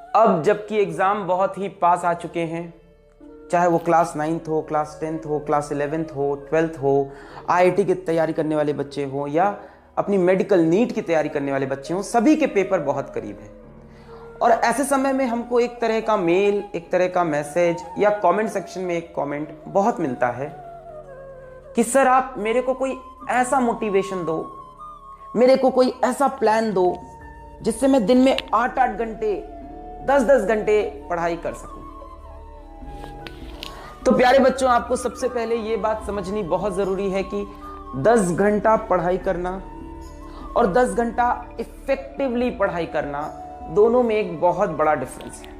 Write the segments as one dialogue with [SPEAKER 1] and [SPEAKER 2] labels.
[SPEAKER 1] अब जबकि एग्जाम बहुत ही पास आ चुके हैं, चाहे वो क्लास 9th हो, क्लास 10th हो, क्लास 11th हो, 12th हो, आईआईटी की तैयारी करने वाले बच्चे हो या अपनी मेडिकल नीट की तैयारी करने वाले बच्चे हो, सभी के पेपर बहुत करीब है। और ऐसे समय में हमको एक तरह का मेल, एक तरह का मैसेज या कमेंट सेक्शन में एक कमेंट बहुत मिलता है कि सर आप मेरे को कोई ऐसा मोटिवेशन दो, मेरे को कोई ऐसा प्लान दो जिससे मैं दिन में 8-8 घंटे, 10-10 घंटे पढ़ाई कर सकूं। तो प्यारे बच्चों, आपको सबसे पहले यह बात समझनी बहुत जरूरी है कि 10 घंटा पढ़ाई करना और 10 घंटा इफेक्टिवली पढ़ाई करना, दोनों में एक बहुत बड़ा डिफरेंस है।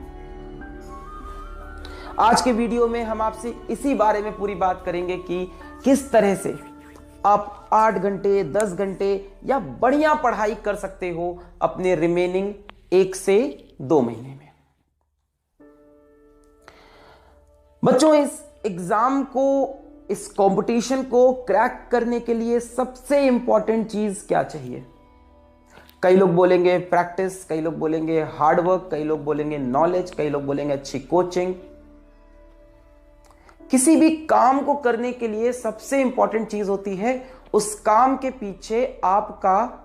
[SPEAKER 1] आज के वीडियो में हम आपसे इसी बारे में पूरी बात करेंगे कि किस तरह से आप 8 घंटे, 10 घंटे या बढ़िया पढ़ाई कर सकते हो अपने रिमेनिंग 1 से 2 महीने में। बच्चों, इस एग्जाम को, इस कंपटीशन को क्रैक करने के लिए सबसे इंपॉर्टेंट चीज क्या चाहिए? कई लोग बोलेंगे प्रैक्टिस, कई लोग बोलेंगे हार्डवर्क, कई लोग बोलेंगे नॉलेज, कई लोग बोलेंगे अच्छी कोचिंग। किसी भी काम को करने के लिए सबसे इंपॉर्टेंट चीज होती है उस काम के पीछे आपका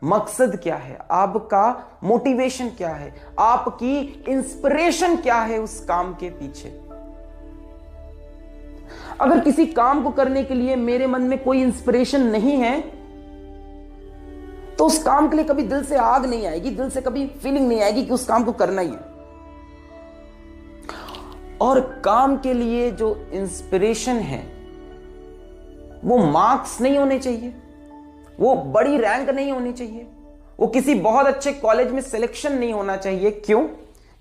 [SPEAKER 1] मकसद क्या है, आपका मोटिवेशन क्या है, आपकी इंस्पिरेशन क्या है उस काम के पीछे। अगर किसी काम को करने के लिए मेरे मन में कोई इंस्पिरेशन नहीं है तो उस काम के लिए कभी दिल से आग नहीं आएगी, दिल से कभी फीलिंग नहीं आएगी कि उस काम को करना ही है। और काम के लिए जो इंस्पिरेशन है वो मार्क्स नहीं होने चाहिए, वो बड़ी रैंक नहीं होनी चाहिए, वो किसी बहुत अच्छे कॉलेज में सिलेक्शन नहीं होना चाहिए। क्यों?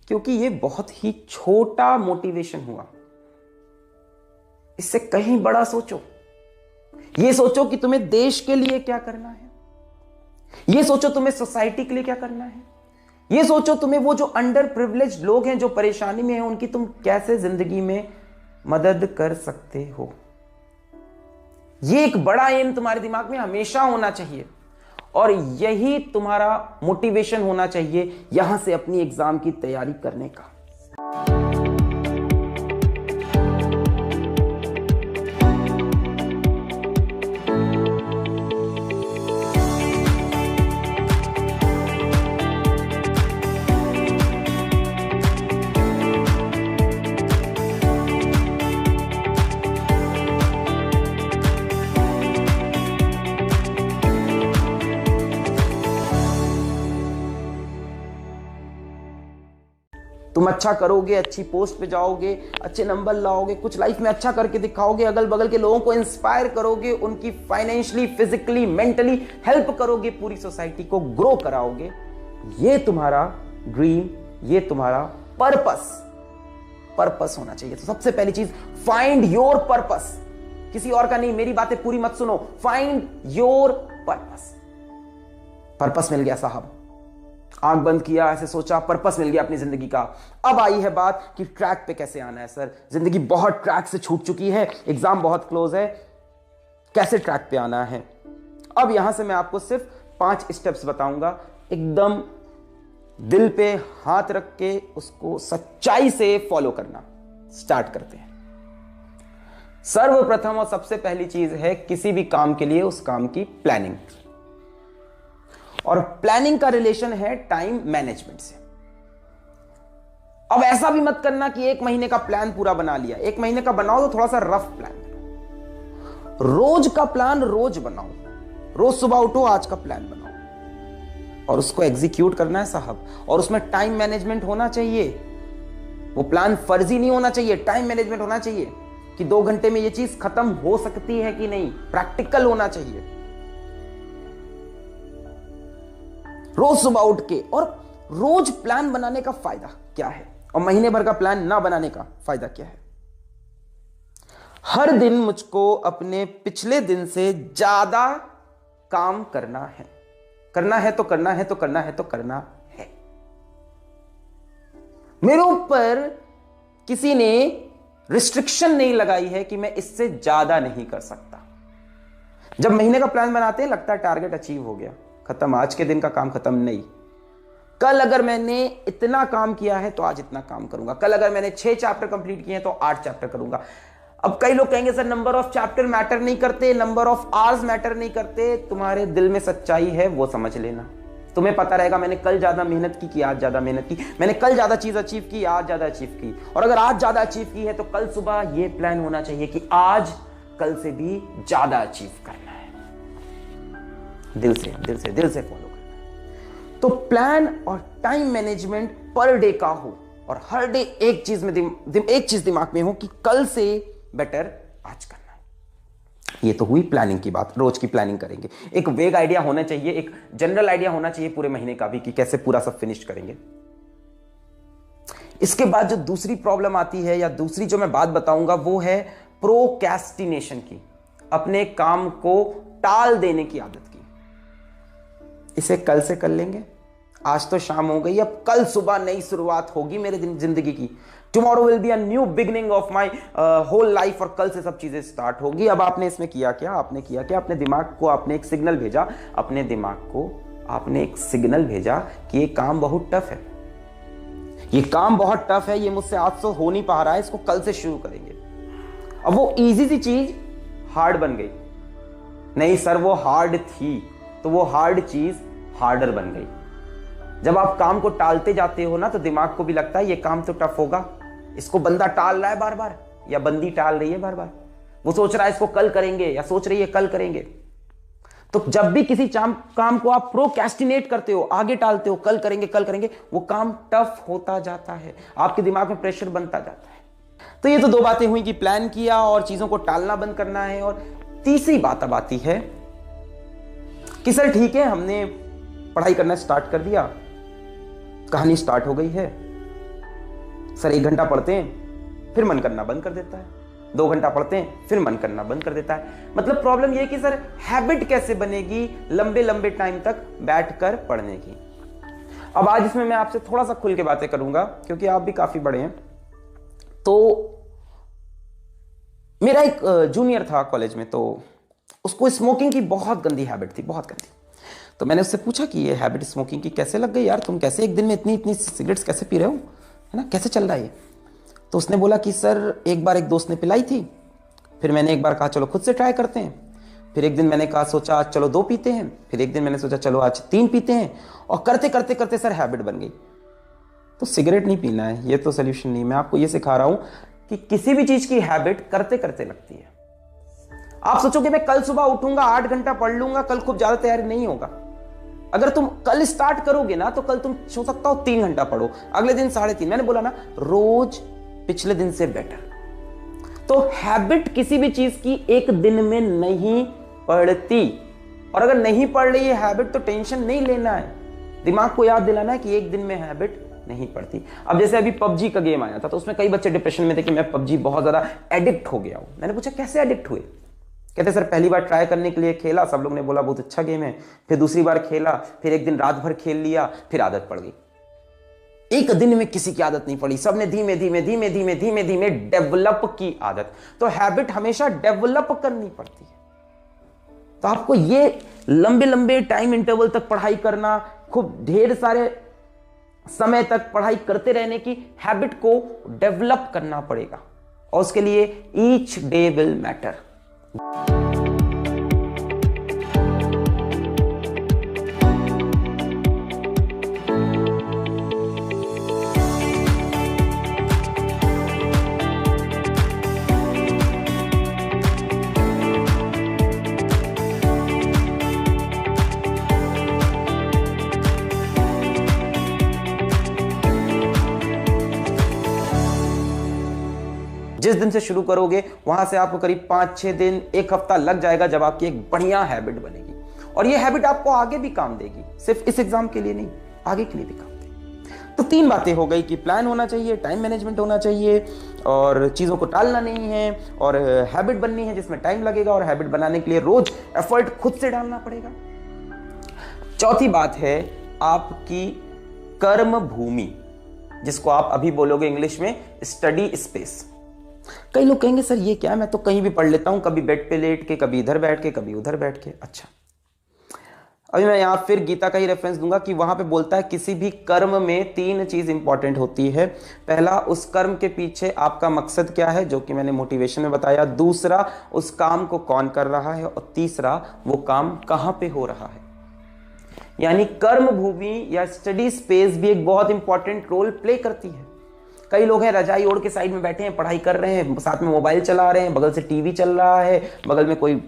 [SPEAKER 1] क्योंकि ये बहुत ही छोटा मोटिवेशन हुआ। इससे कहीं बड़ा सोचो। ये सोचो कि तुम्हें देश के लिए क्या करना है, ये सोचो तुम्हें सोसाइटी के लिए क्या करना है, ये सोचो तुम्हें वो जो अंडर प्रिविलेज्ड लोग हैं, जो परेशानी में हैं, उनकी तुम कैसे जिंदगी में मदद कर सकते हो। ये एक बड़ा एम तुम्हारे दिमाग में हमेशा होना चाहिए और यही तुम्हारा मोटिवेशन होना चाहिए यहां से अपनी एग्जाम की तैयारी करने का। तुम अच्छा करोगे, अच्छी पोस्ट पे जाओगे, अच्छे नंबर लाओगे, कुछ लाइफ में अच्छा करके दिखाओगे, अगल बगल के लोगों को इंस्पायर करोगे, उनकी फाइनेंशियली, फिजिकली, मेंटली हेल्प करोगे, पूरी सोसाइटी को ग्रो कराओगे। ये तुम्हारा ड्रीम, ये तुम्हारा पर्पस होना चाहिए। तो सबसे पहली चीज, फाइंड योर पर्पस। किसी और का नहीं, मेरी बातें पूरी मत सुनो, फाइंड योर पर्पस। पर्पस मिल गया साहब, आंख बंद किया, ऐसे सोचा, पर्पस मिल गया अपनी जिंदगी का। अब आई है बात कि ट्रैक पे कैसे आना है। सर, जिंदगी बहुत ट्रैक से छूट चुकी है, एग्जाम बहुत क्लोज है, कैसे ट्रैक पे आना है? अब यहां से मैं आपको सिर्फ 5 स्टेप्स बताऊंगा, एकदम दिल पे हाथ रख के उसको सच्चाई से फॉलो करना। स्टार्ट करते हैं। सर्वप्रथम और सबसे पहली चीज है किसी भी काम के लिए उस काम की प्लानिंग। और प्लानिंग का रिलेशन है टाइम मैनेजमेंट से। अब ऐसा भी मत करना कि 1 महीने का प्लान पूरा बना लिया। 1 महीने का बनाओ तो थोड़ा सा रफ प्लान बनाओ। रोज का प्लान रोज बनाओ। रोज सुबह उठो, आज का प्लान बनाओ और उसको एग्जीक्यूट करना है साहब। और उसमें टाइम मैनेजमेंट होना चाहिए। वो प्लान फर्जी नहीं होना चाहिए, टाइम मैनेजमेंट होना चाहिए कि 2 घंटे में ये चीज खत्म हो सकती है कि नहीं, प्रैक्टिकल होना चाहिए। रोज सुबह उठ के, और रोज प्लान बनाने का फायदा क्या है और महीने भर का प्लान ना बनाने का फायदा क्या है? हर दिन मुझको अपने पिछले दिन से ज्यादा काम करना है। करना है तो करना है तो करना है तो करना है। मेरे ऊपर किसी ने रिस्ट्रिक्शन नहीं लगाई है कि मैं इससे ज्यादा नहीं कर सकता। जब महीने का प्लान बनाते हैं लगता है टारगेट अचीव हो गया, खत्म, आज के दिन का काम खत्म। नहीं, कल अगर मैंने इतना काम किया है तो आज इतना काम करूंगा, कल अगर मैंने 6 चैप्टर कंप्लीट किए हैं तो 8 चैप्टर करूंगा। अब कई लोग कहेंगे sir number of chapter matter नहीं करते, नंबर ऑफ आवर्स मैटर नहीं करते। तुम्हारे दिल में सच्चाई है वो समझ लेना। तुम्हें पता रहेगा मैंने कल ज्यादा मेहनत की आज ज्यादा मेहनत की, मैंने कल ज्यादा चीज अचीव की आज ज्यादा अचीव की। और अगर आज ज्यादा अचीव की है तो कल सुबह ये प्लान होना चाहिए कि आज कल से भी ज्यादा अचीव करना है। दिल से दिल से दिल से फॉलो करना है। तो प्लान और टाइम मैनेजमेंट पर डे का हो और हर डे एक चीज दिमाग में हो कि कल से बेटर आज करना है। ये तो हुई प्लानिंग की बात, रोज की प्लानिंग करेंगे। एक वेग आइडिया होना चाहिए, एक जनरल आइडिया होना चाहिए पूरे महीने का भी कि कैसे पूरा सब फिनिश करेंगे। इसके बाद जो दूसरी प्रॉब्लम आती है या दूसरी जो मैं बात बताऊंगा वो है प्रोक्रेस्टिनेशन की, अपने काम को टाल देने की आदत की। इसे कल से कर लेंगे, आज तो शाम हो गई, अब कल सुबह नई शुरुआत होगी मेरे जिंदगी की। Tomorrow will be a new beginning of my whole life, और कल से सब चीजें स्टार्ट होगी। अब आपने इसमें किया क्या, आपने किया क्या, अपने दिमाग को आपने एक सिग्नल भेजा, अपने दिमाग को आपने एक सिग्नल भेजा कि ये काम बहुत टफ है, ये काम बहुत टफ है, ये मुझसे आज तो हो नहीं पा रहा है, इसको कल से शुरू करेंगे। अब वो इजी सी चीज हार्ड बन गई। नहीं सर वो हार्ड थी, तो वो हार्ड चीज हार्डर बन गई। जब आप काम को टालते जाते हो ना तो दिमाग को भी लगता है ये काम तो टफ होगा, इसको बंदा टाल रहा है बार बार या बंदी टाल रही है बार बार, वो सोच रहा है इसको कल करेंगे या सोच रही है कल करेंगे। तो जब भी किसी काम को आप प्रोक्रेस्टिनेट करते हो, आगे टालते हो, कल करेंगे, वो काम टफ होता जाता है, आपके दिमाग में प्रेशर बनता जाता है। तो ये तो 2 बातें हुई कि प्लान किया और चीजों को टालना बंद करना है। और तीसरी बात अब आती है कि सर ठीक है हमने पढ़ाई करना स्टार्ट कर दिया, कहानी स्टार्ट हो गई है, सर 1 घंटा पढ़ते हैं फिर मन करना बंद कर देता है, 2 घंटा पढ़ते हैं फिर मन करना बंद कर देता है। मतलब प्रॉब्लम यह है कि सर हैबिट कैसे बनेगी लंबे लंबे टाइम तक बैठकर पढ़ने की। अब आज इसमें मैं आपसे थोड़ा सा खुल के बातें करूंगा क्योंकि आप भी काफी बड़े हैं। तो मेरा एक जूनियर था कॉलेज में, तो उसको स्मोकिंग की बहुत गंदी हैबिट थी, बहुत गंदी। तो मैंने उससे पूछा कि ये हैबिट स्मोकिंग की कैसे लग गई यार, तुम कैसे एक दिन में इतनी इतनी सिगरेट्स कैसे पी रहे हो, है ना, कैसे चल रहा है ये। तो उसने बोला कि सर एक बार एक दोस्त ने पिलाई थी, फिर मैंने एक बार कहा चलो खुद से ट्राई करते हैं, फिर एक दिन मैंने कहा सोचा आज चलो 2 पीते हैं, फिर एक दिन मैंने सोचा चलो आज 3 पीते हैं, और करते करते करते सर हैबिट बन गई। तो सिगरेट नहीं पीना है ये तो सोल्यूशन नहीं, मैं आपको ये सिखा रहा हूं कि किसी भी चीज की हैबिट करते करते लगती है। आप सोचोगे मैं कल सुबह उठूंगा 8 घंटा पढ़ लूंगा, कल खूब ज्यादा तैयारी नहीं होगा। अगर तुम कल स्टार्ट करोगे ना तो कल तुम हो सकता हो 3 घंटा पढ़ो, अगले दिन 3.5। मैंने बोला ना रोज पिछले दिन से बेटर। तो हैबिट किसी भी चीज की एक दिन में नहीं पड़ती, और अगर नहीं पड़ रही है हैबिट तो टेंशन नहीं लेना है, दिमाग को याद दिलाना है कि एक दिन में हैबिट नहीं पड़ती। अब जैसे अभी पबजी का गेम आया था तो उसमें कई बच्चे डिप्रेशन में थे कि मैं पबजी बहुत ज्यादा एडिक्ट हो गया हूं। मैंने पूछा कैसे एडिक्ट हुए, कहते सर पहली बार ट्राई करने के लिए खेला, सब लोग ने बोला बहुत अच्छा गेम है, फिर दूसरी बार खेला, फिर एक दिन रात भर खेल लिया, फिर आदत पड़ गई। एक दिन में किसी की आदत नहीं पड़ी, सबने धीमे धीमे धीमे धीमे धीमे धीमे डेवलप की आदत। तो हैबिट हमेशा डेवलप करनी पड़ती है। तो आपको ये लंबे लंबे टाइम इंटरवल तक पढ़ाई करना, खूब ढेर सारे समय तक पढ़ाई करते रहने की हैबिट को डेवलप करना पड़ेगा, और उसके लिए ईच डे विल मैटर। जिस दिन से शुरू करोगे वहां से आपको करीब 5-6 दिन 1 हफ्ता लग जाएगा जब आपकी एक बढ़िया हैबिट बनेगी, और ये हैबिट आपको आगे भी काम देगी, सिर्फ इस एग्जाम के लिए नहीं, आगे के लिए भी काम देगी। तो 3 बातें हो गई कि प्लान होना चाहिए, टाइम मैनेजमेंट होना चाहिए, और चीजों को टालना नहीं है, और हैबिट बननी है जिसमें टाइम लगेगा, और हैबिट बनाने के लिए रोज एफर्ट खुद से डालना पड़ेगा। चौथी बात है आपकी कर्म भूमि, जिसको आप अभी बोलोगे इंग्लिश में स्टडी स्पेस। कई लोग कहेंगे सर ये क्या है, मैं तो कहीं भी पढ़ लेता हूं, कभी बेड पे लेट के, कभी इधर बैठ के, कभी उधर बैठ के। अच्छा, अभी मैं यहाँ फिर गीता का ही रेफरेंस दूंगा कि वहां पे बोलता है किसी भी कर्म में 3 चीज इंपॉर्टेंट होती है। पहला, उस कर्म के पीछे आपका मकसद क्या है, जो कि मैंने मोटिवेशन में बताया। दूसरा, उस काम को कौन कर रहा है। और तीसरा, वो काम कहां पे हो रहा है। यानी कर्म भूमि या स्टडी स्पेस भी एक बहुत इंपॉर्टेंट रोल प्ले करती है। कई लोग हैं रजाई ओढ़ के साइड में बैठे हैं, पढ़ाई कर रहे हैं, साथ में मोबाइल चला रहे हैं, बगल से टीवी चल रहा है, बगल में कोई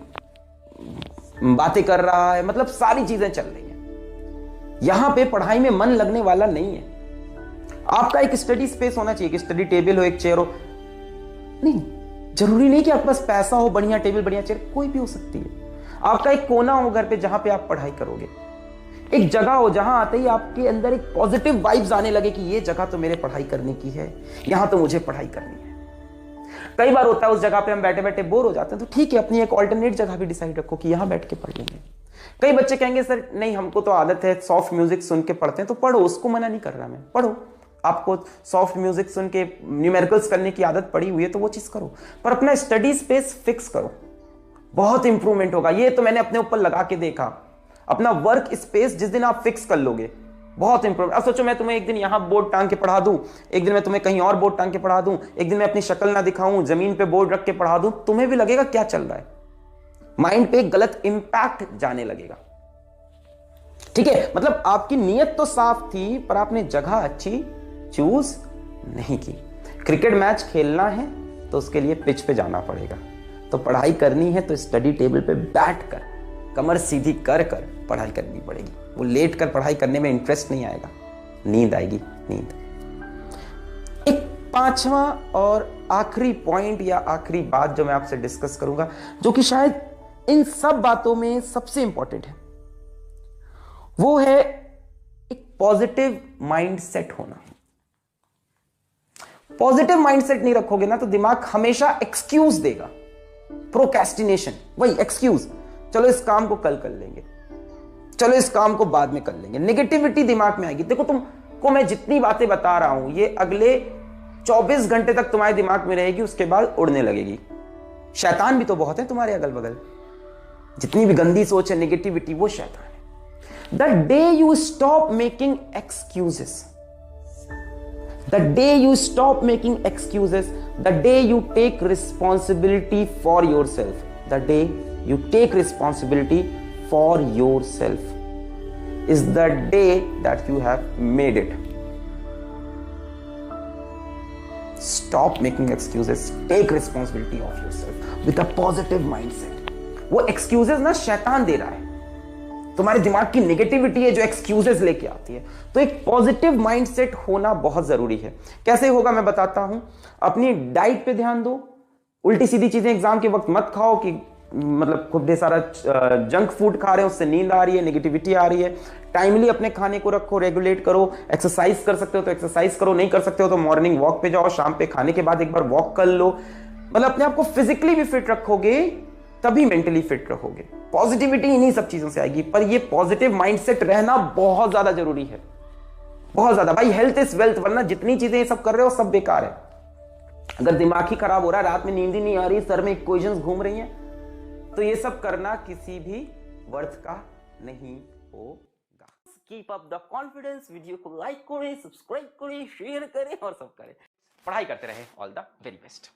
[SPEAKER 1] बातें कर रहा है, मतलब सारी चीजें चल रही हैं। यहां पे पढ़ाई में मन लगने वाला नहीं है। आपका एक स्टडी स्पेस होना चाहिए कि स्टडी टेबल हो, एक चेयर हो। नहीं, जरूरी नहीं कि आपके पास पैसा हो, बढ़िया टेबल बढ़िया चेयर, कोई भी हो सकती है। आपका एक कोना हो घर पे जहां पे आप पढ़ाई करोगे। एक जगह हो जहां आते ही आपके अंदर एक पॉजिटिव वाइब्स आने लगे कि ये जगह तो मेरे पढ़ाई करने की है, यहां तो मुझे पढ़ाई करनी है। कई बार होता है उस जगह पे हम बैठे बैठे बोर हो जाते हैं, तो ठीक है, अपनी एक ऑल्टरनेट जगह भी डिसाइड रखो कि यहां बैठ के पढ़ लेंगे। कई बच्चे कहेंगे सर नहीं, हमको तो आदत है सॉफ्ट म्यूजिक सुन के पढ़ते हैं, तो पढ़ो, उसको मना नहीं कर रहा मैं, पढ़ो। आपको सॉफ्ट म्यूजिक सुन के न्यूमेरिकल्स करने की आदत पड़ी हुई है तो वो चीज करो, पर अपना स्टडी स्पेस फिक्स करो, बहुत इंप्रूवमेंट होगा। ये तो मैंने अपने ऊपर लगा के देखा। अपना वर्क स्पेस जिस दिन आप फिक्स कर लोगे, बहुत इंप्रूव। अब सोचो मैं तुम्हें एक दिन यहां बोर्ड टांग के पढ़ा दूं, एक दिन मैं तुम्हें कहीं और बोर्ड टांग के पढ़ा दूं, एक दिन मैं अपनी शक्ल ना दिखाऊं, जमीन पे बोर्ड रख के पढ़ा दूं, तुम्हें भी लगेगा क्या चल रहा है, माइंड पे गलत इंपैक्ट जाने लगेगा। ठीक है, मतलब आपकी नीयत तो साफ थी पर आपने जगह अच्छी चूज नहीं की। क्रिकेट मैच खेलना है तो उसके लिए पिच पे जाना पड़ेगा, तो पढ़ाई करनी है तो स्टडी टेबल पे बैठ कर कमर सीधी कर कर पढ़ाई करनी पड़ेगी। वो लेट कर पढ़ाई करने में इंटरेस्ट नहीं आएगा, नींद आएगी, नींद। एक 5वां और आखिरी पॉइंट या आखिरी बात जो मैं आपसे डिस्कस करूंगा, जो कि शायद इन सब बातों में सबसे इंपॉर्टेंट है, वो है एक पॉजिटिव माइंडसेट होना। पॉजिटिव माइंडसेट नहीं रखोगे ना तो दिमाग हमेशा एक्सक्यूज देगा। प्रोक्रेस्टिनेशन, वही एक्सक्यूज, चलो इस काम को कल कर लेंगे, चलो इस काम को बाद में कर लेंगे। नेगेटिविटी दिमाग में आएगी। देखो तुमको मैं जितनी बातें बता रहा हूं ये अगले 24 घंटे तक तुम्हारे दिमाग में रहेगी, उसके बाद उड़ने लगेगी। शैतान भी तो बहुत है तुम्हारे अगल बगल, जितनी भी गंदी सोच है, नेगेटिविटी, वो शैतान है। The day you stop making excuses, the day you stop making excuses, the day you take responsibility for yourself, the day you take responsibility for yourself is the day that you have made it. Stop making excuses, take responsibility of yourself with a positive mindset. वो excuses ना शैतान दे रहा है, तुम्हारे दिमाग की negativity है जो एक्सक्यूजेस लेके आती है। तो एक पॉजिटिव माइंडसेट होना बहुत जरूरी है। कैसे होगा मैं बताता हूं। अपनी डाइट पे ध्यान दो, उल्टी सीधी चीजें एग्जाम के वक्त मत खाओ कि मतलब खूब ढेर सारा जंक फूड खा रहे हो, उससे नींद आ रही है, नेगेटिविटी आ रही है। टाइमली अपने खाने को रखो, रेगुलेट करो। एक्सरसाइज कर सकते हो तो एक्सरसाइज करो, नहीं कर सकते हो तो मॉर्निंग वॉक पे जाओ, शाम पे खाने के बाद एक बार वॉक कर लो। मतलब अपने आप को फिजिकली भी फिट रखोगे तभी मेंटली फिट रहोगे। पॉजिटिविटी इन्हीं सब चीजों से आएगी, पर ये पॉजिटिव माइंडसेट रहना बहुत ज्यादा जरूरी है, बहुत ज्यादा। भाई हेल्थ इज वेल्थ, वरना जितनी चीजें ये सब कर रहे हो सब बेकार है। अगर दिमाग ही खराब हो रहा है, रात में नींद ही नहीं आ रही, सर में इक्वेशंस घूम रही हैं, तो ये सब करना किसी भी वर्थ का नहीं होगा। Keep up the confidence. Video को लाइक करें, सब्सक्राइब करें, शेयर करें और सब करें। पढ़ाई करते रहे। All the very best.